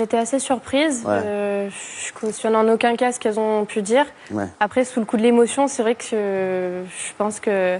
J'étais assez surprise. Je cautionne en aucun cas ce qu'elles ont pu dire. Après, sous le coup de l'émotion, c'est vrai que je pense que...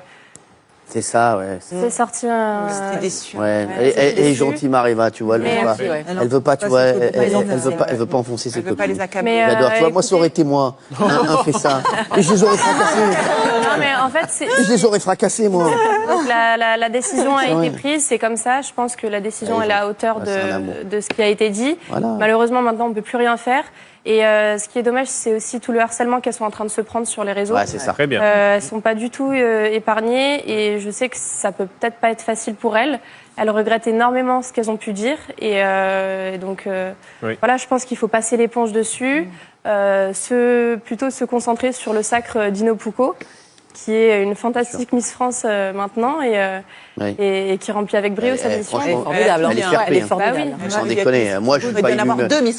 C'est ça, ouais. C'est sorti un... C'était déçu. Elle est gentille, Mariva, tu vois. Elle veut pas, tu vois, elle veut pas enfoncer ses copines. J'adore. Tu vois, moi, ça aurait été moi. Un fait ça. Et je les aurais fracassés. Non, mais en fait, c'est... Je les aurais fracassés, moi. Donc la décision a été prise, c'est comme ça. Je pense que la décision elle est à hauteur de ce qui a été dit. Malheureusement, maintenant, on peut plus rien faire. Et ce qui est dommage, c'est aussi tout le harcèlement qu'elles sont en train de se prendre sur les réseaux. C'est ça. Très bien. Elles sont pas du tout épargnées et je sais que ça peut peut-être pas être facile pour elles. Elles regrettent énormément ce qu'elles ont pu dire et donc voilà, je pense qu'il faut passer l'éponge dessus, plutôt se concentrer sur le sacre d'Ino Pucco, qui est une fantastique Miss France maintenant et qui remplit avec brio sa mission. Franchement, formidable. Elle est formidable. sans déconner. Moi, je suis pas élu.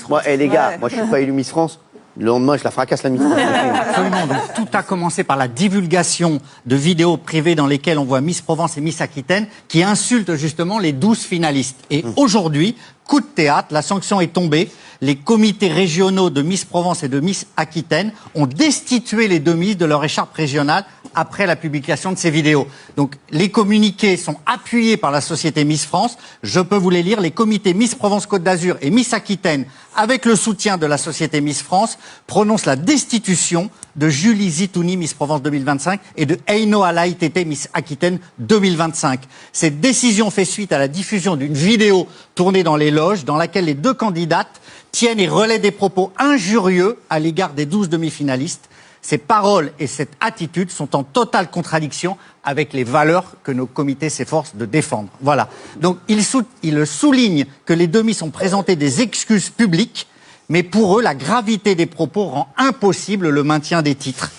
Moi, les gars, moi, je suis pas élu Miss France. Le lendemain, je la fracasse la Miss France. Absolument. Donc, tout a commencé par la divulgation de vidéos privées dans lesquelles on voit Miss Provence et Miss Aquitaine qui insultent justement les 12 finalistes. Et aujourd'hui, coup de théâtre, la sanction est tombée. Les comités régionaux de Miss Provence et de Miss Aquitaine ont destitué les deux Miss de leur écharpe régionale après la publication de ces vidéos. Donc, les communiqués sont appuyés par la société Miss France. Je peux vous les lire. Les comités Miss Provence-Côte d'Azur et Miss Aquitaine, avec le soutien de la société Miss France, prononcent la destitution de Julie Zitouni, Miss Provence 2025, et de Eino Alaï Tété, Miss Aquitaine 2025. Cette décision fait suite à la diffusion d'une vidéo tournée dans les loges dans laquelle les deux candidates tiennent et relaient des propos injurieux à l'égard des 12 demi-finalistes. Ces paroles et cette attitude sont en totale contradiction avec les valeurs que nos comités s'efforcent de défendre. Voilà. Donc, il souligne que les demi ont présenté des excuses publiques, mais pour eux, la gravité des propos rend impossible le maintien des titres.